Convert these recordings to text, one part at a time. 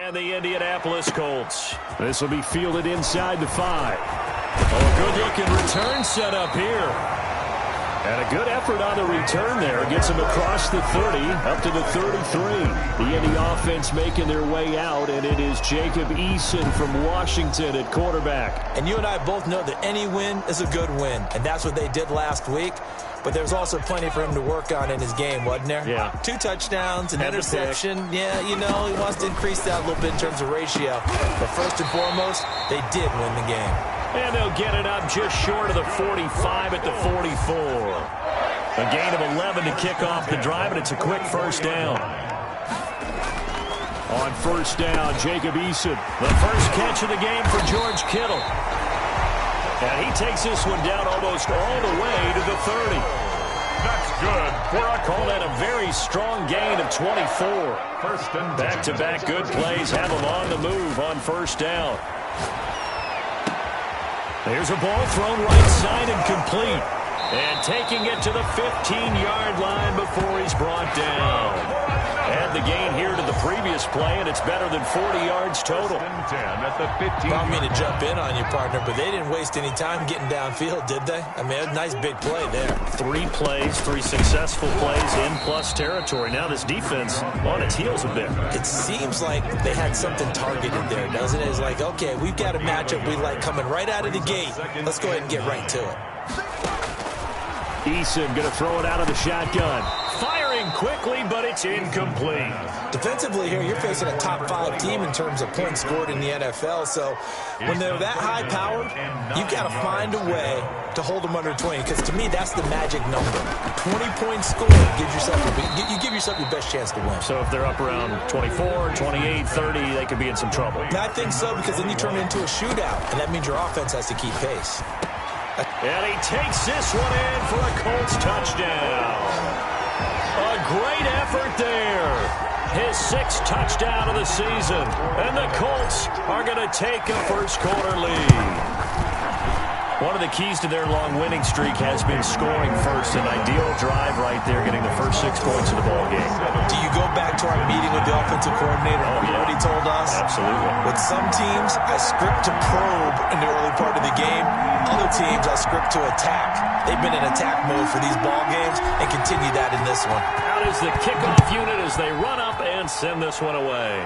And the Indianapolis Colts. This will be fielded inside the 5. Oh, good-looking return set up here. And a good effort on the return there. Gets him across the 30, up to the 33. The Indy offense making their way out, and it is Jacob Eason from Washington at quarterback. And you and I both know that any win is a good win, and that's what they did last week. But there's also plenty for him to work on in his game, wasn't there? Yeah. 2 touchdowns, an interception. Yeah, you know, he wants to increase that a little bit in terms of ratio. But first and foremost, they did win the game. And they'll get it up just short of the 45 at the 44. A gain of 11 to kick off the drive, and it's a quick first down. On first down, Jacob Eason. The first catch of the game for George Kittle. And he takes this one down almost all the way to the 30. That's good. Call that a very strong gain of 24. First and back-to-back good plays have him on the move on first down. There's a ball thrown right side and complete. And taking it to the 15-yard line before he's brought down. And the gain here to the previous play, and it's better than 40 yards total. I don't mean to jump in on you, partner, but they didn't waste any time getting downfield, did they? I mean, a nice big play there. 3 plays, 3 successful plays in plus territory. Now this defense on its heels a bit. It seems like they had something targeted there, doesn't it? It's like, okay, we've got a matchup we like coming right out of the gate. Let's go ahead and get right to it. Eason going to throw it out of the shotgun. Firing quickly, but it's incomplete. Defensively here, you're facing a top 5 team in terms of points scored in the NFL. So when they're that high-powered, you've got to find a way to hold them under 20. Because to me, that's the magic number. 20 points scored gives yourself you give yourself your best chance to win. So if they're up around 24, 28, 30, they could be in some trouble. I think so, because then you turn it into a shootout, and that means your offense has to keep pace. And he takes this one in for a Colts touchdown. A great effort there. His 6th touchdown of the season. And the Colts are going to take a first-quarter lead. One of the keys to their long winning streak has been scoring first. An ideal drive right there, getting the first 6 points of the ball game. Do you go back to our meeting with the offensive coordinator? You know what he told us? Absolutely. With some teams, I script to probe in the early part of the game. Other teams, I script to attack. They've been in attack mode for these ball games and continue that in this one. Out is the kickoff unit as they run up and send this one away.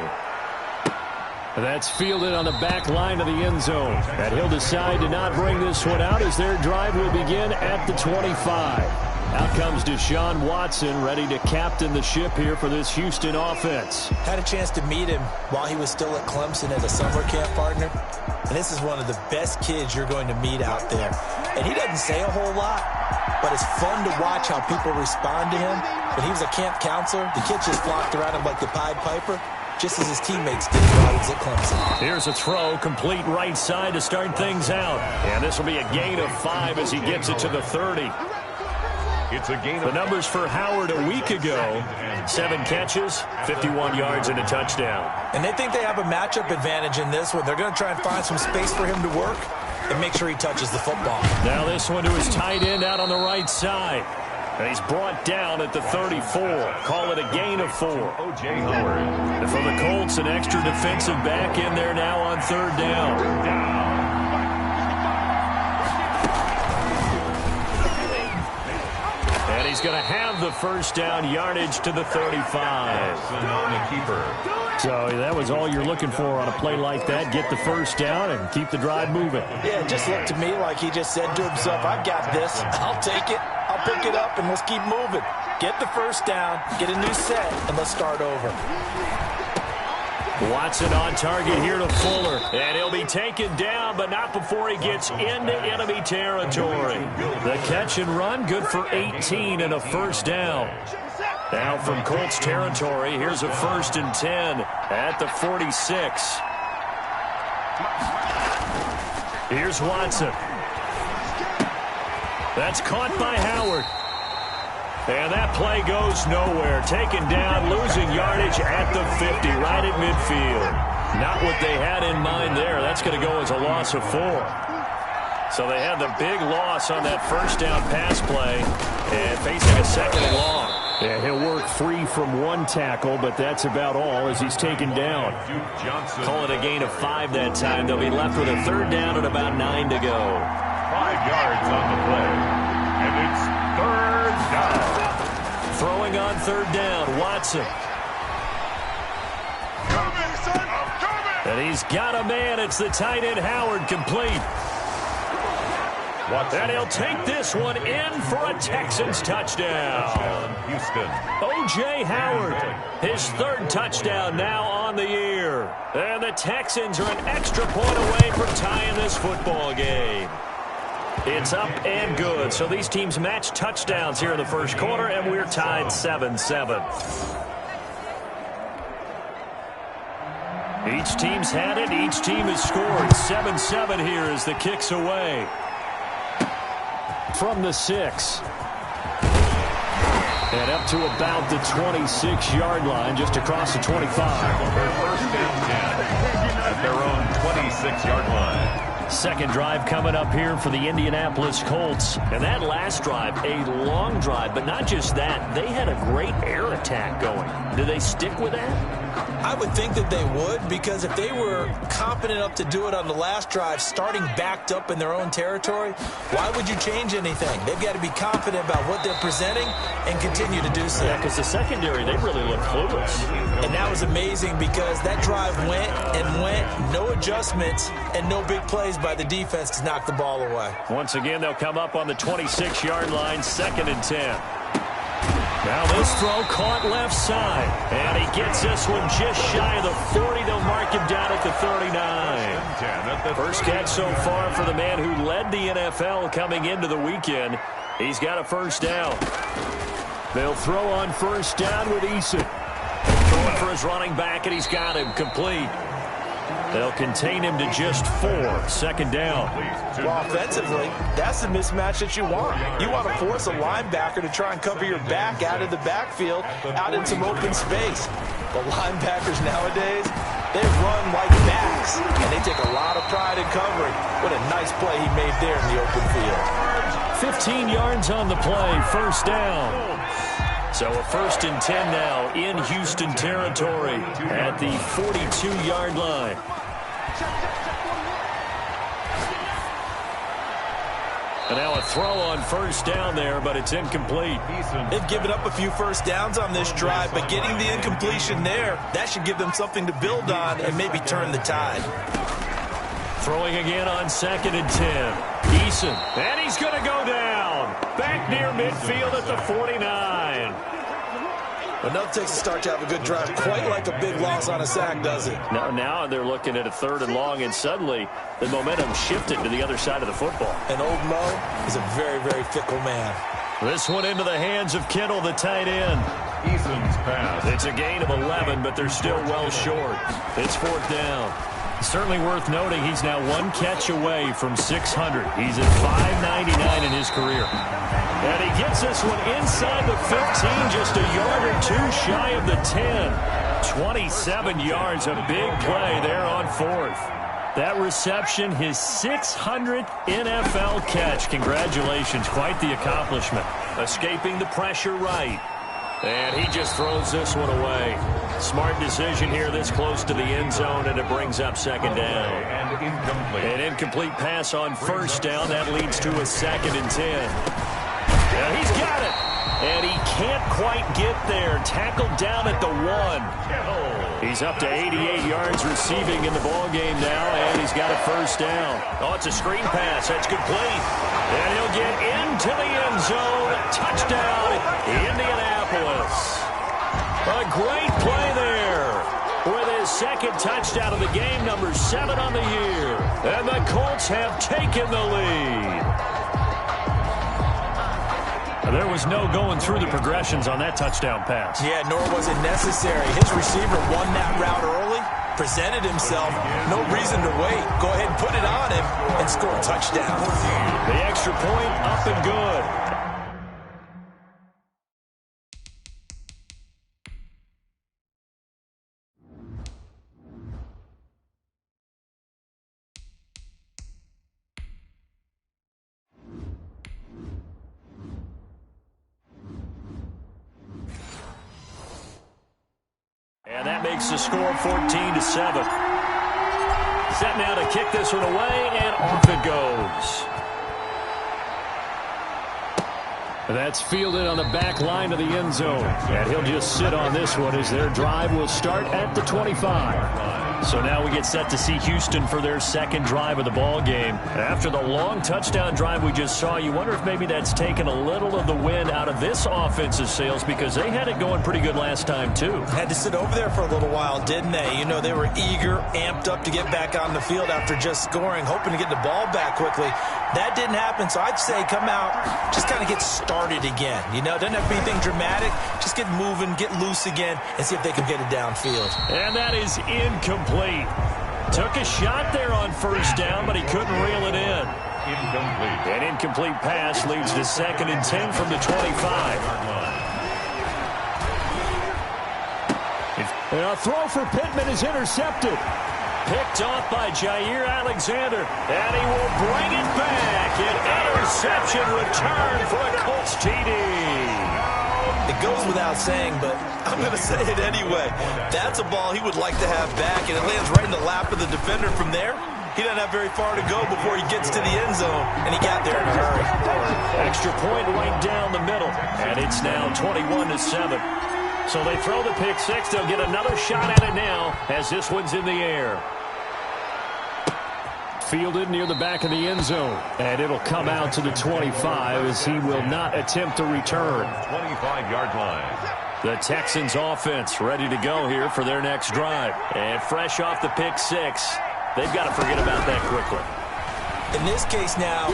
That's fielded on the back line of the end zone. And he'll decide to not bring this one out as their drive will begin at the 25. Out comes Deshaun Watson, ready to captain the ship here for this Houston offense. Had a chance to meet him while he was still at Clemson as a summer camp partner. And this is one of the best kids you're going to meet out there. And he doesn't say a whole lot, but it's fun to watch how people respond to him. When he was a camp counselor, the kids just flocked around him like the Pied Piper, just as his teammates did while he was at Clemson. Here's a throw, complete right side to start things out. And this will be a gain of 5 as he gets it to the 30. It's a gain. The numbers for Howard a week ago: 7 catches, 51 yards, and a touchdown. And they think they have a matchup advantage in this one. They're going to try and find some space for him to work and make sure he touches the football. Now this one to his tight end out on the right side. And he's brought down at the 34. Call it a gain of 4. And for the Colts, an extra defensive back in there now on 3rd down. And he's going to have the first down, yardage to the 35. So that was all you're looking for on a play like that. Get the first down and keep the drive moving. Yeah, it just looked to me like he just said to himself, I've got this. I'll take it. I'll pick it up, and let's keep moving. Get the first down, get a new set, and let's start over. Watson on target here to Fuller. And he'll be taken down, but not before he gets into enemy territory. The catch and run, good for 18 and a first down. Now from Colts territory, here's a 1st and 10 at the 46. Here's Watson. That's caught by Howard. And that play goes nowhere. Taken down, losing yardage at the 50, right at midfield. Not what they had in mind there. That's going to go as a loss of 4. So they had the big loss on that first down pass play and facing a 2nd and long. Yeah, he'll work free from one tackle, but that's about all as he's taken down. Call it a gain of 5 that time. They'll be left with a third down and about 9 to go. 5 yards on the play, and it's third down. Throwing on third down, Watson. And he's got a man. It's the tight end, Howard, complete. And he'll take this one in for a Texans touchdown. Houston. O.J. Howard, his third touchdown now on the year. And the Texans are an extra point away from tying this football game. It's up and good. So these teams match touchdowns here in the first quarter, and we're tied 7-7. Each team's had it. Each team has scored. 7-7 here as the kick's away. From the 6. And up to about the 26-yard line, just across the 25. First and 10 at their own 26-yard line. Second drive coming up here for the Indianapolis Colts. And that last drive, a long drive, but not just that. They had a great air attack going. Do they stick with that? I would think that they would, because if they were confident enough to do it on the last drive, starting backed up in their own territory, why would you change anything? They've got to be confident about what they're presenting and continue to do so. Yeah, because the secondary, they really look clueless. And that was amazing because that drive went and went, no adjustments, and no big plays by the defense to knock the ball away. Once again, they'll come up on the 26-yard line, 2nd and 10. Now this throw caught left side. And he gets this one just shy of the 40. They'll mark him down at the 39. First catch so far for the man who led the NFL coming into the weekend. He's got a first down. They'll throw on first down with Eason. Throwing for his running back, and he's got him complete. They'll contain him to just 4. 2nd down. Well, offensively, that's the mismatch that you want. You want to force a linebacker to try and cover your back out of the backfield, out in some open space. The linebackers nowadays, they run like backs, and they take a lot of pride in covering. What a nice play he made there in the open field. 15 yards on the play, first down. So a 1st and 10 now in Houston territory at the 42-yard line. And now a throw on first down there, but it's incomplete. They've given up a few first downs on this drive, but getting the incompletion there, that should give them something to build on and maybe turn the tide. Throwing again on 2nd and 10. Eason, and he's going to go down. Back near midfield at the 49. Enough takes a start to have a good drive, quite like a big loss on a sack, does it? Now they're looking at a 3rd and long, and suddenly the momentum shifted to the other side of the football. And old Mo is a very, very fickle man. This one into the hands of Kittle, the tight end. Eason's pass. It's a gain of 11, but they're still well short. It's 4th down. Certainly worth noting he's now 1 catch away from 600. He's at 599 in his career. And he gets this one inside the 15, just a yard or 2 shy of the 10. 27 yards, a big play there on 4th. That reception, his 600th NFL catch. Congratulations, quite the accomplishment. Escaping the pressure right. And he just throws this one away. Smart decision here this close to the end zone, and it brings up 2nd down. And incomplete. An incomplete pass on first down. That leads to a 2nd and 10. And he's got it. And he can't quite get there. Tackled down at the 1. He's up to 88 yards receiving in the ballgame now, and he's got a first down. Oh, it's a screen pass. That's complete. And he'll get into the end zone. Touchdown, Indianapolis. A great play there with his 2nd touchdown of the game, number 7 on the year. And the Colts have taken the lead. There was no going through the progressions on that touchdown pass. Yeah, nor was it necessary. His receiver won that route early, presented himself, no reason to wait. Go ahead and put it on him and score a touchdown. The extra point up and good. makes the score 14-7. Set now to kick this one away, and off it goes. That's fielded on the back line of the end zone. And he'll just sit on this one as their drive will start at the 25. So now we get set to see Houston for their second drive of the ball game. After the long touchdown drive we just saw, you wonder if maybe that's taken a little of the wind out of this offensive sails, because they had it going pretty good last time too. Had to sit over there for a little while, didn't they? You know, they were eager, amped up to get back on the field after just scoring, hoping to get the ball back quickly. That didn't happen, so I'd say come out, just kind of get started again. You know, it doesn't have to be anything dramatic. Just get moving, get loose again, and see if they can get it downfield. And that is incomplete. Took a shot there on first down, but he couldn't reel it in. Incomplete. An incomplete pass leads to 2nd and 10 from the 25. And a throw for Pittman is intercepted. Picked off by Jair Alexander, and he will bring it back. An interception return for a Colts TD. It goes without saying, but I'm going to say it anyway. That's a ball he would like to have back, and it lands right in the lap of the defender from there. He doesn't have very far to go before he gets to the end zone, and he got there in a hurry. Extra point right down the middle, and it's now 21-7. So they throw the pick six. They'll get another shot at it now as this one's in the air. Fielded near the back of the end zone, and it'll come out to the 25 as he will not attempt to return. 25-yard line. The Texans offense ready to go here for their next drive. And fresh off the pick six, they've got to forget about that quickly. In this case now,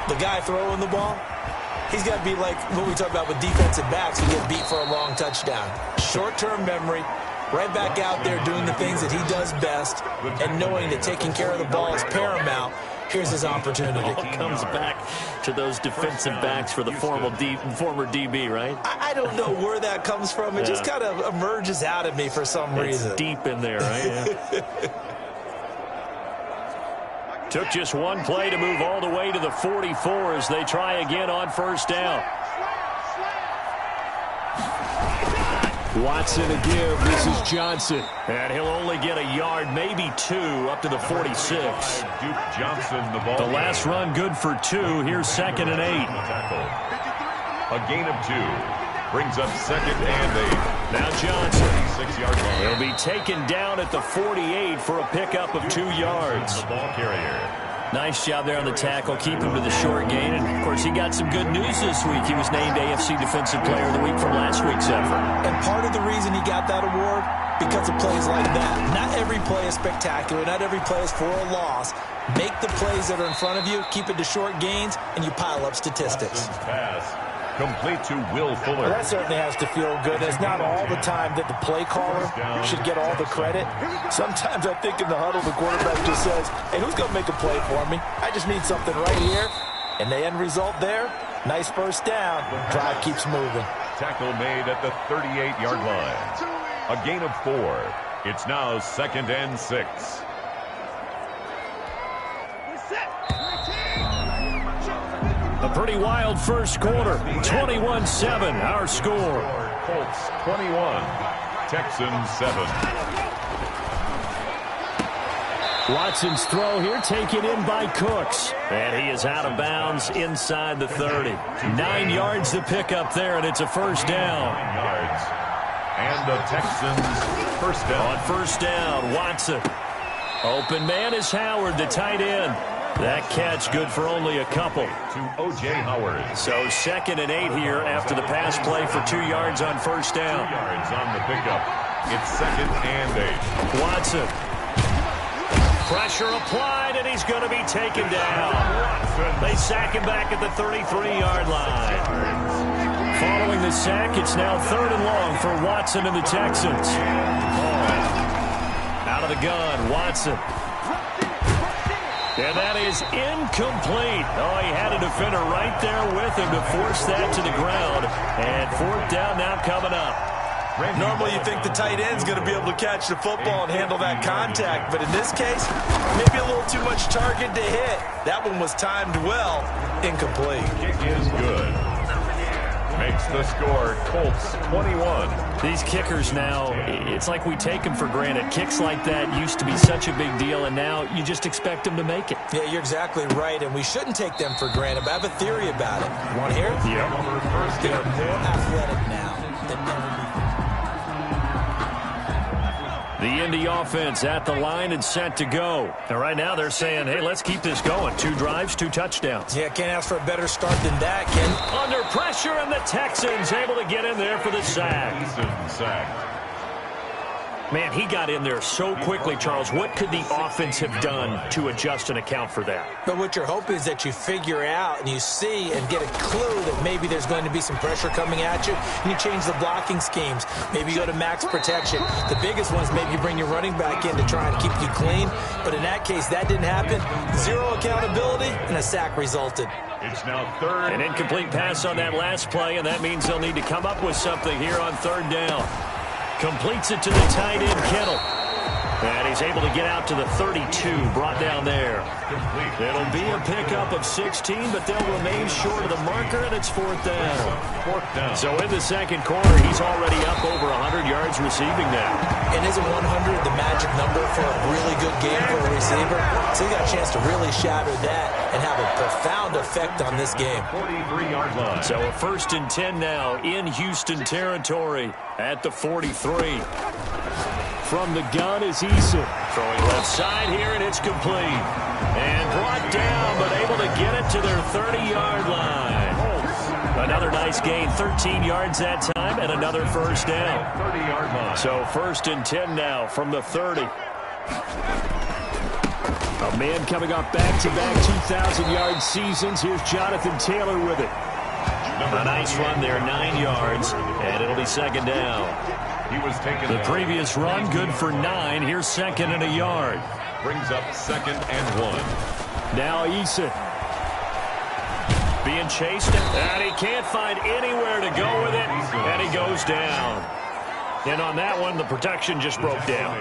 the guy throwing the ball, he's got to be like what we talk about with defensive backs who get beat for a long touchdown. Short-term memory, right back out there doing the things that he does best, and knowing that taking care of the ball is paramount. Here's his opportunity. All comes back to those defensive backs for the former DB, right? I don't know where that comes from. It just kind of emerges out of me for some reason. It's deep in there, right? Yeah. Took just one play to move all the way to the 44 as they try again on first down. Watson to give. This is Johnson. And he'll only get a yard, maybe two, up to the 46. Duke Johnson, the ball. The last run good for 2. Here's 2nd and 8. A gain of 2. Brings up 2nd and 8. Now Johnson. 6-yard line. He'll be taken down at the 48 for a pickup of 2 yards. The ball carrier. Nice job there on the tackle. Keep him to the short gain. And, of course, he got some good news this week. He was named AFC Defensive Player of the Week from last week's effort. And part of the reason he got that award, because of plays like that. Not every play is spectacular. Not every play is for a loss. Make the plays that are in front of you, keep it to short gains, and you pile up statistics. Pass. Complete to Will Fuller. Well, that certainly has to feel good. It's not all the time that the play caller should get all the credit. Sometimes I think in the huddle, the quarterback just says, hey, who's going to make a play for me? I just need something right here. And the end result there, nice first down. Drive keeps moving. Tackle made at the 38-yard line. A gain of 4. It's now 2nd and 6. A pretty wild first quarter. 21-7, our score. Colts 21, Texans 7. Watson's throw here taken in by Cooks. And he is out of bounds inside the 30. 9 yards to pick up there, and it's a first down. 9 yards. And the Texans first down. On first down, Watson. Open man is Howard, the tight end. That catch good for only a couple. To O.J. Howard. So 2nd and 8 here after the pass play for 2 yards on first down. 2 yards on the pickup. It's 2nd and 8. Watson. Pressure applied, and he's going to be taken down. They sack him back at the 33-yard line. Following the sack, it's now 3rd and long for Watson and the Texans. Out of the gun, Watson. And that is incomplete. Oh, he had a defender right there with him to force that to the ground. And 4th down now coming up. Normally you think the tight end's going to be able to catch the football and handle that contact. But in this case, maybe a little too much target to hit. That one was timed well. Incomplete. Kick is good. makes the score Colts 21. These kickers now, it's like we take them for granted. Kicks like that used to be such a big deal, and now you just expect them to make it. Yeah, you're exactly right, and we shouldn't take them for granted, but I have a theory about it. You want to hear it? Yeah. They're more athletic now than never before. The Indy offense at the line and set to go. And right now they're saying, hey, let's keep this going. 2 drives, 2 touchdowns. Yeah, can't ask for a better start than that, Ken. Under pressure, and the Texans able to get in there for the sack. Man, he got in there so quickly, Charles. What could the offense have done to adjust and account for that? But what you're hoping is that you figure out and you see and get a clue that maybe there's going to be some pressure coming at you, and you change the blocking schemes. Maybe you go to max protection. The biggest one is maybe you bring your running back in to try and keep you clean. But in that case, that didn't happen. 0 accountability, and a sack resulted. It's now 3rd. An incomplete pass on that last play, and that means they'll need to come up with something here on 3rd down. Completes it to the tight end, Kittle. And he's able to get out to the 32, brought down there. It'll be a pickup of 16, but they'll remain short of the marker, and it's 4th down. So in the second quarter, he's already up over 100 yards receiving now. And isn't 100 the magic number for a really good game for a receiver? So he got a chance to really shatter that and have a profound effect on this game. 43-yard line. So a 1st and 10 now in Houston territory at the 43. From the gun is Eason. Throwing left side here, and it's complete. And brought down, but able to get it to their 30-yard line. Another nice gain, 13 yards that time, and another 1st down. 30-yard line. So 1st and 10 now from the 30. A man coming off back-to-back 2,000-yard seasons. Here's Jonathan Taylor with it. A nice run there, 9 yards, and it'll be 2nd down. He was taken The down. previous run, good for 9. Here's 2nd and a yard. Brings up 2nd and 1. Now Eason. Being chased, and he can't find anywhere to go with it, and he goes down. And on that one, the protection just broke down.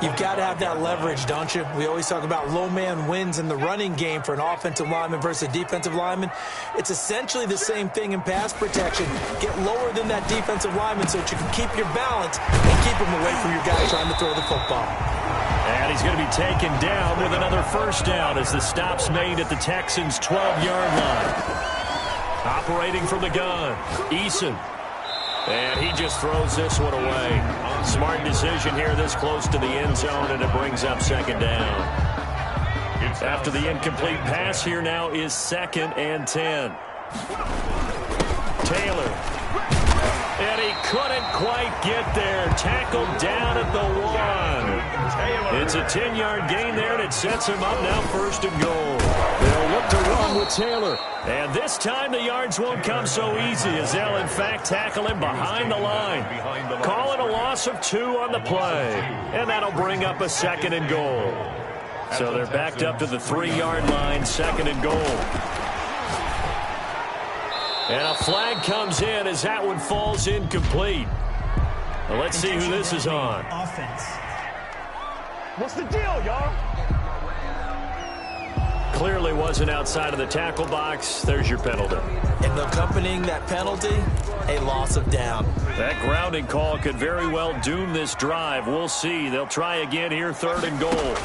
You've got to have that leverage, don't you? We always talk about low man wins in the running game for an offensive lineman versus a defensive lineman. It's essentially the same thing in pass protection. Get lower than that defensive lineman so that you can keep your balance and keep him away from your guy trying to throw the football. And he's going to be taken down with another 1st down as the stop's made at the Texans' 12-yard line. Operating from the gun, Eason. And he just throws this one away. Smart decision here this close to the end zone, and it brings up 2nd down. After the incomplete pass, here now is 2nd and 10. Taylor. And he couldn't quite get there. Tackled down at the 1. It's a 10-yard gain there, and it sets him up now 1st and goal. They'll look to run with Taylor. And this time the yards won't come so easy as they'll, in fact, tackle him behind the line. Call it a loss of 2 on the play. And that'll bring up a 2nd and goal. So they're backed up to the 3-yard line, 2nd and goal. And a flag comes in as that one falls incomplete. Well, let's see who this is on. Offense. What's the deal, y'all? Clearly wasn't outside of the tackle box. There's your penalty. And accompanying that penalty, a loss of down. That grounding call could very well doom this drive. We'll see. They'll try again here, 3rd and goal.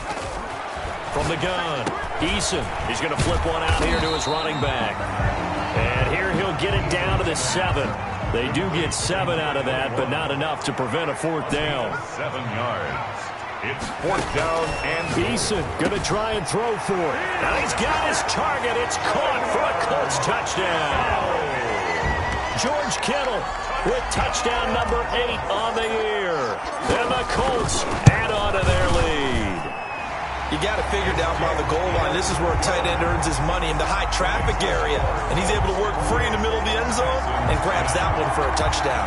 From the gun, Eason. He's going to flip one out here to his running back. And here he'll get it down to the 7. They do get 7 out of that, but not enough to prevent a 4th down. 7 yards. It's 4th down and Eason going to try and throw for it. Now he's got his target. It's caught for a Colts touchdown. George Kittle with touchdown number 8 on the year. And the Colts add on to their lead. You got to figure down by the goal line. This is where a tight end earns his money in the high traffic area. And he's able to work free in the middle of the end zone and grabs that one for a touchdown.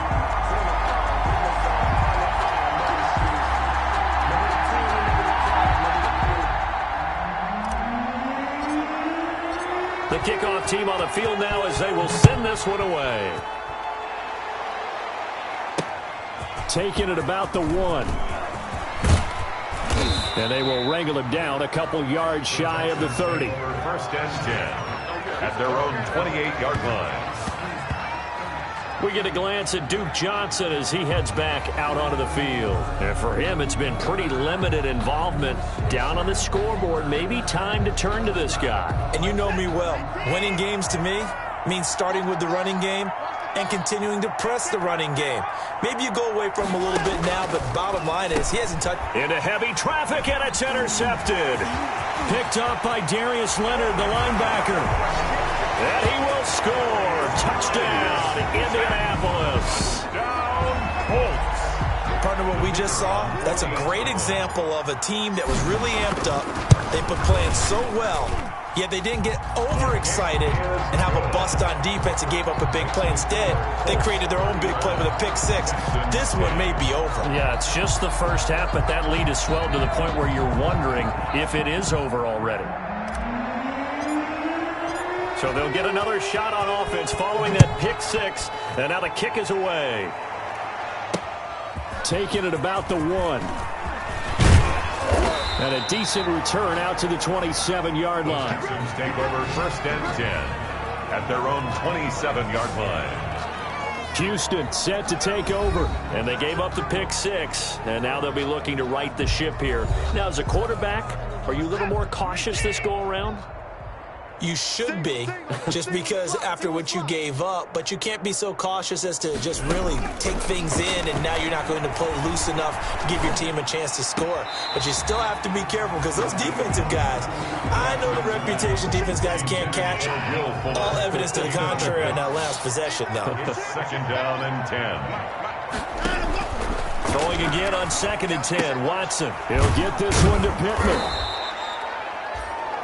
The kickoff team on the field now as they will send this one away. Taking it about the 1. And they will wrangle him down a couple yards shy of the 30. 1st and 10 at their own 28-yard line. We get a glance at Duke Johnson as he heads back out onto the field. And for him, it's been pretty limited involvement down on the scoreboard. Maybe time to turn to this guy. And you know me well. Winning games to me means starting with the running game and continuing to press the running game. Maybe you go away from him a little bit now, but bottom line is he hasn't touched. Into heavy traffic, and it's intercepted. Picked up by Darius Leonard, the linebacker. And he will score. Touchdown, Indianapolis. Down, Colts. Partner, what we just saw, that's a great example of a team that was really amped up. They've been playing so well, yet they didn't get overexcited and have a bust on defense and gave up a big play. Instead, they created their own big play with a pick six. This one may be over. Yeah, it's just the first half, but that lead has swelled to the point where you're wondering if it is over already. So they'll get another shot on offense following that pick six, and now the kick is away. Taking it about the 1. And a decent return out to the 27-yard line. Texans take over 1st and 10 at their own 27-yard line. Houston set to take over, and they gave up the pick six, and now they'll be looking to right the ship here. Now, as a quarterback, are you a little more cautious this go-around? You should be, just because after what you gave up, but you can't be so cautious as to just really take things in, and now you're not going to play loose enough to give your team a chance to score. But you still have to be careful, because those defensive guys, I know the reputation defense guys can't catch. All evidence to the contrary on that last possession, though. 2nd down and 10. Throwing again on 2nd and 10. Watson. He'll get this one to Pittman.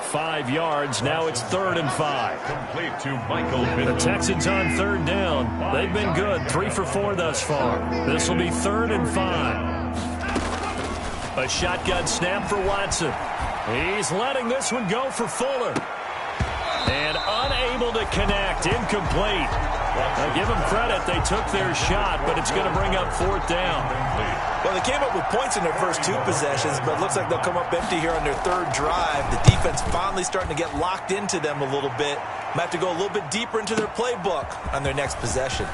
5 yards. Now it's 3rd and 5. Complete to Michael Pittman. The Texans on 3rd down. They've been good. 3 for 4 thus far. This will be 3rd and 5. A shotgun snap for Watson. He's letting this one go for Fuller. And unable to connect. Incomplete. Now give them credit. They took their shot, but it's going to bring up 4th down. Well, they came up with points in their first 2 possessions, but it looks like they'll come up empty here on their 3rd drive. The defense finally starting to get locked into them a little bit. Might have to go a little bit deeper into their playbook on their next possession.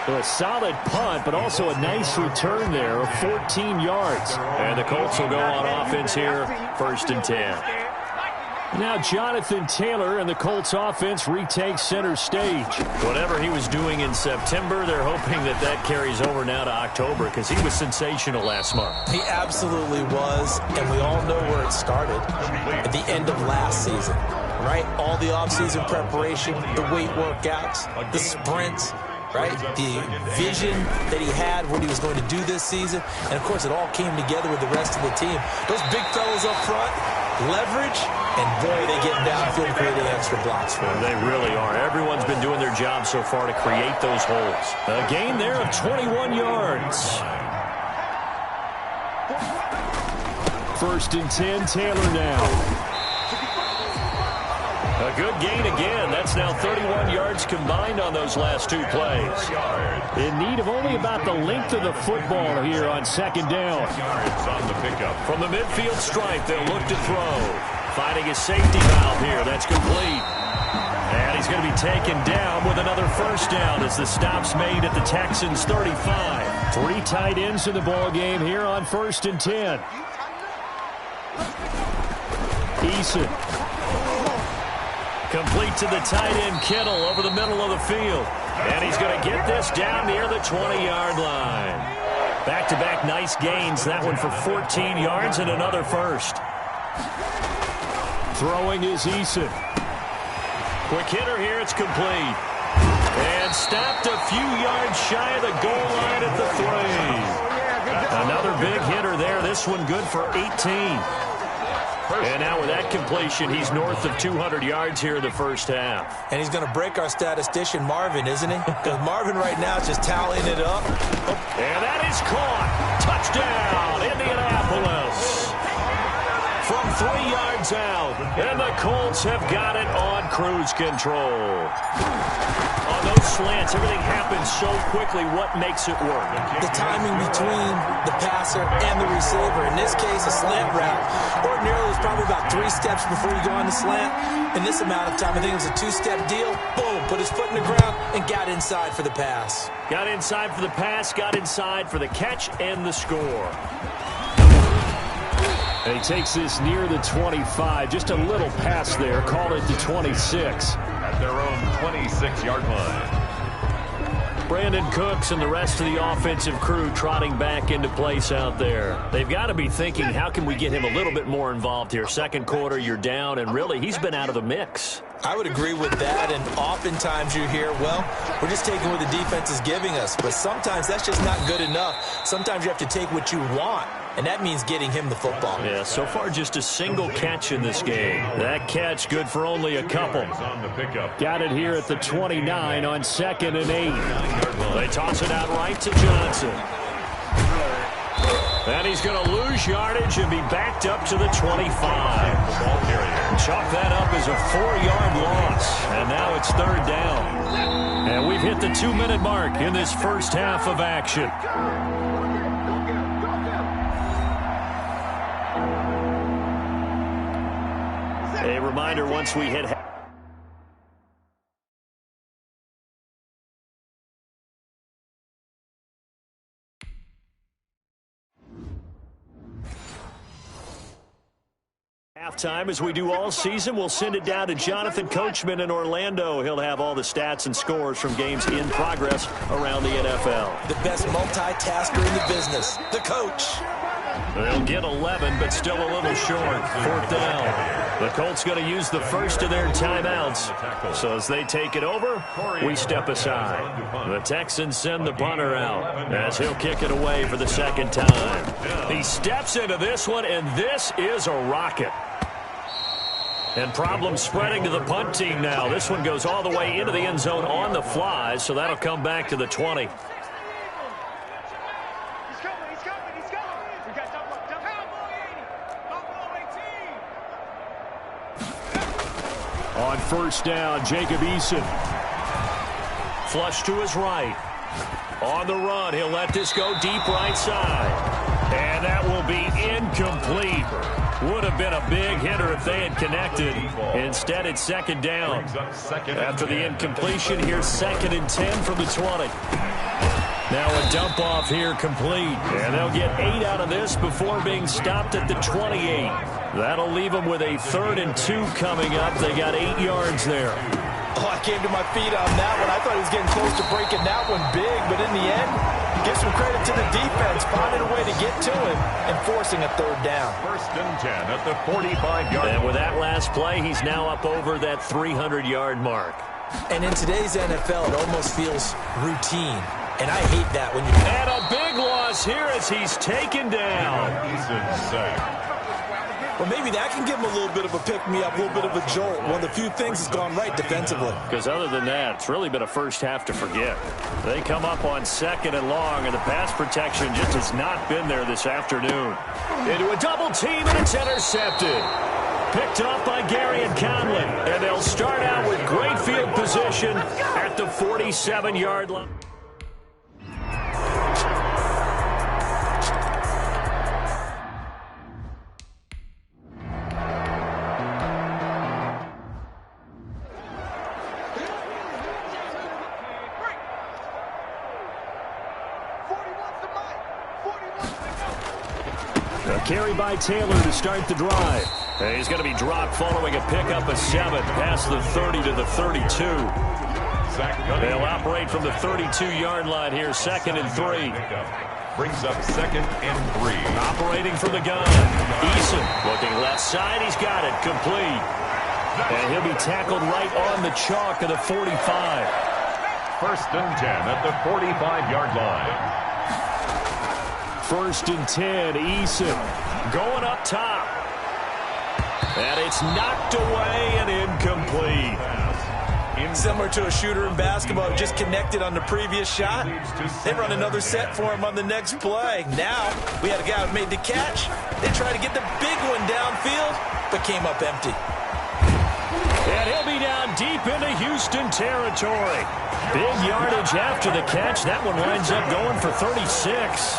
So a solid punt, but also a nice return there of 14 yards. And the Colts will go on offense here, 1st and 10. Now Jonathan Taylor and the Colts offense retakes center stage. Whatever he was doing in September, they're hoping that that carries over now to October, because he was sensational last month. He absolutely was, and we all know where it started at the end of last season, right? All the offseason preparation, the weight workouts, the sprints, right? The vision that he had, what he was going to do this season, and of course it all came together with the rest of the team. Those big fellas up front, leverage, and boy, they get downfield creating extra blocks for them. They really are. Everyone's been doing their job so far to create those holes. A gain there of 21 yards. 1st and 10, Taylor now. A good gain again. That's now 31 yards combined on those last 2 plays. In need of only about the length of the football here on 2nd down. On the pickup. From the midfield stripe, they'll look to throw. Finding his safety valve here. That's complete. And he's going to be taken down with another 1st down as the stop's made at the Texans' 35. 3 tight ends in the ball game here on 1st and 10. Eason. Complete to the tight end, Kittle, over the middle of the field. And he's going to get this down near the 20-yard line. Back-to-back nice gains. That one for 14 yards and another 1st. Throwing is Eason. Quick hitter here. It's complete. And stopped a few yards shy of the goal line at the 3. Another big hitter there. This one good for 18. And now with that completion, he's north of 200 yards here in the 1st half. And he's going to break our statistician, Marvin, isn't he? Because Marvin right now is just tallying it up. And that is caught. Touchdown, Indianapolis. from 3 yards out. And the Colts have got it on cruise control. On those slants, everything happens so quickly. What makes it work? The timing between the passer and the receiver. In this case, a slant route. Ordinarily, it's probably about 3 steps before you go on the slant. In this amount of time, I think it was a 2-step deal. Boom, put his foot in the ground and got inside for the pass. Got inside for the pass, got inside for the catch and the score. And he takes this near the 25. Just a little pass there. Call it the 26. At their own 26-yard line. Brandon Cooks and the rest of the offensive crew trotting back into place out there. They've got to be thinking, how can we get him a little bit more involved here? Second quarter, you're down, and really, he's been out of the mix. I would agree with that, and oftentimes you hear, well, we're just taking what the defense is giving us. But sometimes that's just not good enough. Sometimes you have to take what you want, and that means getting him the football. Yeah, so far just a single catch in this game. That catch good for only a couple. Got it here at the 29 on 2nd and 8. They toss it out right to Johnson. And he's going to lose yardage and be backed up to the 25. Chalk that up as a 4-yard loss. And now it's 3rd down. And we've hit the 2-minute mark in this first half of action. A reminder, once we hit halftime, as we do all season, we'll send it down to Jonathan Coachman in Orlando. He'll have all the stats and scores from games in progress around the NFL. The best multitasker in the business, the coach. They'll get 11, but still a little short. 4th down. The Colts going to use the first of their timeouts. So as they take it over, we step aside. The Texans send the punter out as he'll kick it away for the 2nd time. He steps into this one, and this is a rocket. And problems spreading to the punt team now. This one goes all the way into the end zone on the fly, so that'll come back to the 20. On 1st down, Jacob Eason. Flush to his right. On the run, he'll let this go deep right side. And that will be incomplete. Would have been a big hitter if they had connected. Instead, it's 2nd down. After the incompletion, here's 2nd and 10 from the 20. Now a dump off here complete. And they'll get 8 out of this before being stopped at the 28. That'll leave them with a 3rd and 2 coming up. They got 8 yards there. Oh, I came to my feet on that one. I thought he was getting close to breaking that one big, but in the end, give some credit to the defense, finding a way to get to him and forcing a 3rd down. 1st and 10 at the 45-yard line. And with that last play, he's now up over that 300-yard mark. And in today's NFL, it almost feels routine. And I hate that when you... And a big loss here as he's taken down. Well, maybe that can give him a little bit of a pick-me-up, a little bit of a jolt. One of the few things that's gone right defensively. Because other than that, it's really been a first half to forget. They come up on 2nd and long, and the pass protection just has not been there this afternoon. Into a double team, and it's intercepted. Picked up by Gary and Conlon. And they'll start out with great field position at the 47-yard line. A carry by Taylor to start the drive. And he's going to be dropped following a pickup of 7 past the 30 to the 32. They'll operate from the 32-yard line here, 2nd and 3. Brings up 2nd and 3. Operating from the gun. Eason looking left side. He's got it. Complete. And he'll be tackled right on the chalk of the 45. 1st and 10 at the 45-yard line. 1st and 10, Eason going up top. And it's knocked away and incomplete. Similar to a shooter in basketball, just connected on the previous shot. They run another set for him on the next play. Now, we had a guy who made the catch, They tried to get the big one downfield, but came up empty. And he'll be down deep into Houston territory. Big yardage after the catch. That one winds up going for 36.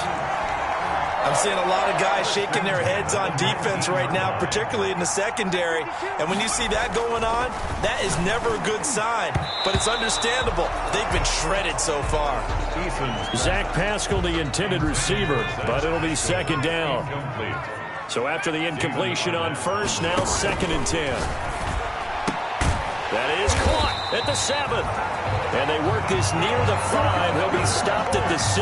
I'm seeing a lot of guys shaking their heads on defense right now, particularly in the secondary. And when you see that going on, that is never a good sign. But it's understandable. They've been shredded so far. Zach Pascal, the intended receiver, but it'll be second down. So after the incompletion on first, now 2nd and 10. That is caught at the 7. And they work this near the 5. He'll be stopped at the 6.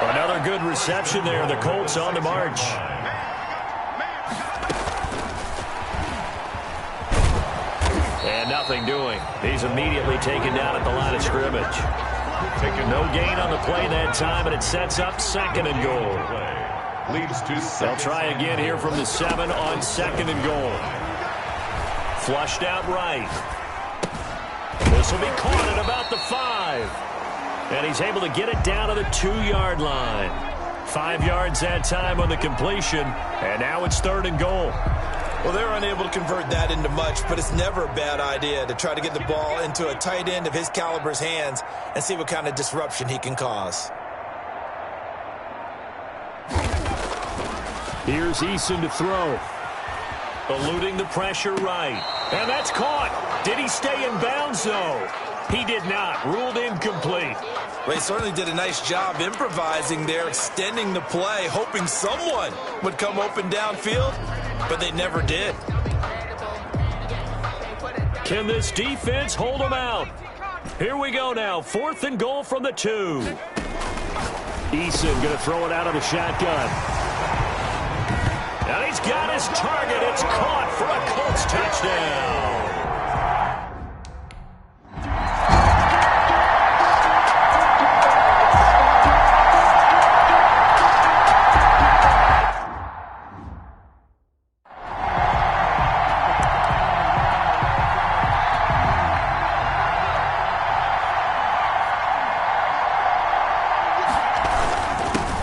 Another good reception there. The Colts on the march. And nothing doing. He's immediately taken down at the line of scrimmage. No gain on the play that time, and it sets up 2nd and goal. They'll try again here from the 7 on 2nd and goal. Flushed out right. This will be caught at about the 5. And he's able to get it down to the 2-yard line. 5 yards that time on the completion. And now it's 3rd and goal. Well, they're unable to convert that into much, but it's never a bad idea to try to get the ball into a tight end of his caliber's hands and see what kind of disruption he can cause. Here's Eason to throw. Eluding the pressure right. And that's caught. Did he stay in bounds, though? He did not. Ruled incomplete. Well, he certainly did a nice job improvising there, extending the play, hoping someone would come open downfield, but they never did. Can this defense hold them out? Here we go now. 4th and goal from the 2. Eason going to throw it out of the shotgun. And he's got his target. It's caught for a Colts touchdown.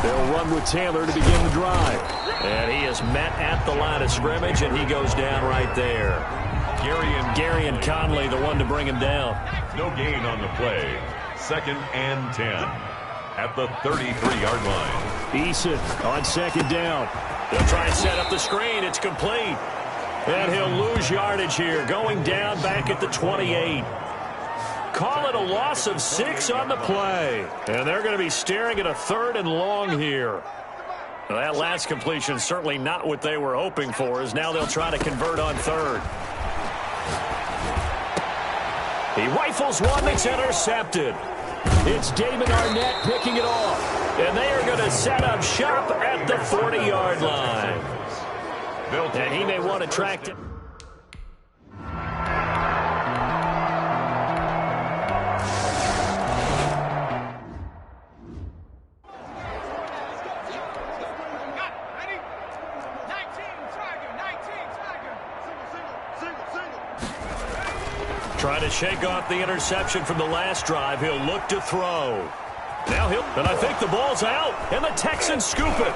They'll run with Taylor to begin the drive. And he is met at the line of scrimmage, and he goes down right there. Gary and Conley, the one to bring him down. No gain on the play. 2nd and 10 at the 33-yard line. Eason on 2nd down. They'll try and set up the screen. It's complete. And he'll lose yardage here, going down back at the 28. Call it a loss of 6 on the play. And they're going to be staring at a 3rd and long here. Well, that last completion certainly not what they were hoping for, as now they'll try to convert on 3rd. He rifles one that's intercepted. It's David Arnett picking it off. And they are going to set up shop at the 40-yard line. And he may want to track it. Trying to shake off the interception from the last drive. He'll look to throw. Now and I think the ball's out, and the Texans scoop it.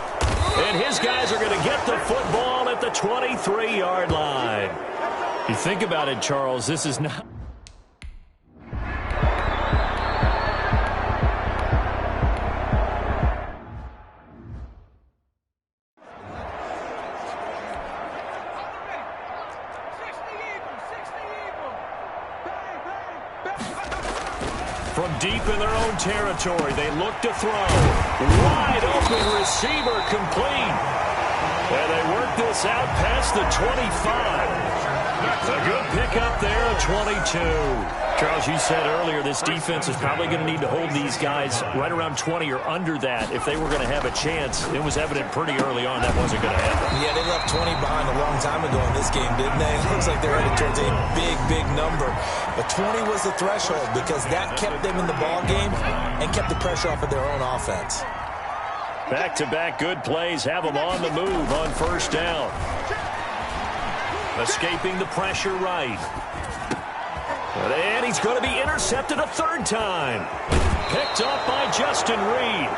And his guys are going to get the football at the 23-yard line. You think about it, Charles, this is not... From deep in their own territory, they look to throw. Wide open receiver complete. And they work this out past the 25. A good pickup there at 22. Charles, you said earlier this defense is probably going to need to hold these guys right around 20 or under that if they were going to have a chance. It was evident pretty early on that wasn't going to happen. Yeah, they left 20 behind a long time ago in this game, didn't they? It looks like they're headed towards a big, big number. But 20 was the threshold because that kept them in the ball game and kept the pressure off of their own offense. Back-to-back good plays have them on the move on 1st down. Escaping the pressure right. And he's going to be intercepted a 3rd time. Picked up by Justin Reed.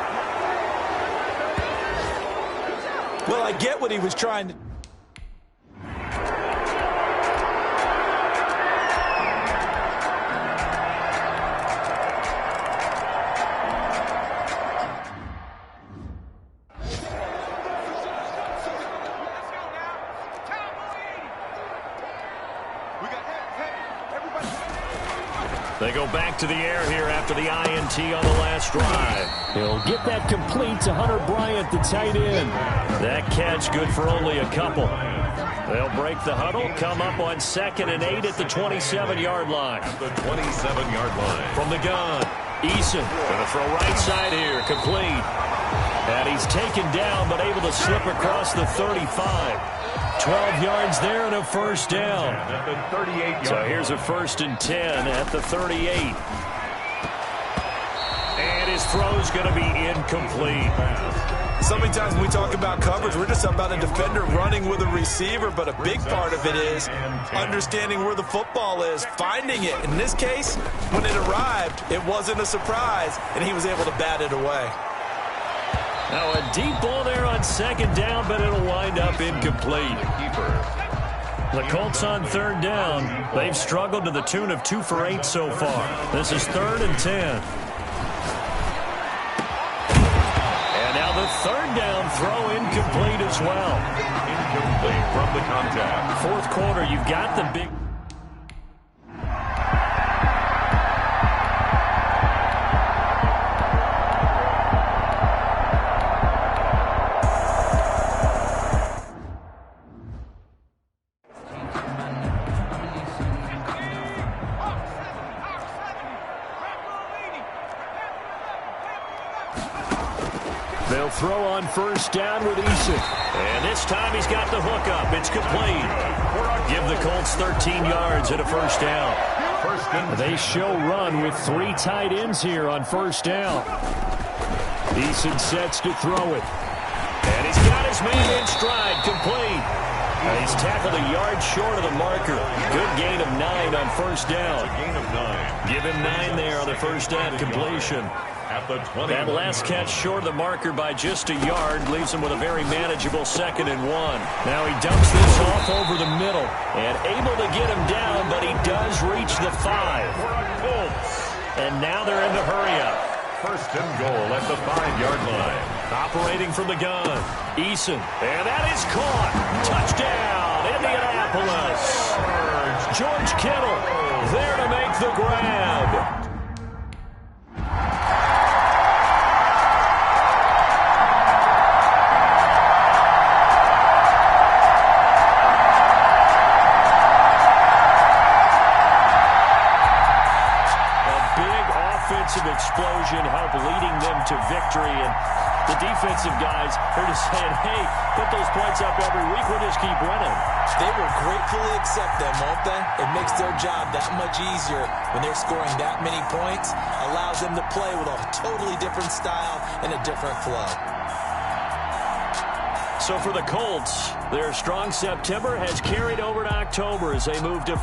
Well, I get what he was trying to... They go back to the air here after the INT on the last drive. He'll get that complete to Hunter Bryant, the tight end. That catch good for only a couple. They'll break the huddle, come up on 2nd and 8 at the 27-yard line. At the 27-yard line. From the gun, Eason going to throw right side here, complete. And he's taken down but able to slip across the 35. 12 yards there and a first down. At the 38-yard So here's a 1st and 10 at the 38. And his throw's going to be incomplete. So many times when we talk about coverage, we're just about a defender running with a receiver, but a big part of it is understanding where the football is, finding it. In this case, when it arrived, it wasn't a surprise, and he was able to bat it away. Now a deep ball there on 2nd down, but it'll wind up incomplete. The Colts on 3rd down. They've struggled to the tune of 2 for 8 so far. This is 3rd and 10. And now the 3rd down throw incomplete as well. Incomplete from the contact. 4th quarter, you've got the big... They'll throw on 1st down with Eason. And this time he's got the hook up. It's complete. Give the Colts 13 yards and a 1st down. They show run with 3 tight ends here on 1st down. Eason sets to throw it. And he's got his man in stride, complete. And he's tackled a yard short of the marker. Good gain of 9 on 1st down. Gain of 9. Give him 9 there on the 1st down completion. At the 20. That last catch short of the marker by just a yard leaves him with a very manageable 2nd and 1. Now he dumps this off over the middle and able to get him down, but he does reach the 5. And now they're in the hurry up. 1st and goal at the 5-yard line. Operating from the gun, Eason. And that is caught. Touchdown, Indianapolis. George Kittle there to make the grab. Explosion help leading them to victory, and the defensive guys are just saying, hey, put those points up every week, we'll just keep winning. They will gratefully accept them, won't they? It makes their job that much easier when they're scoring that many points, allows them to play with a totally different style and a different flow. So for the Colts, their strong September has carried over to October as they move to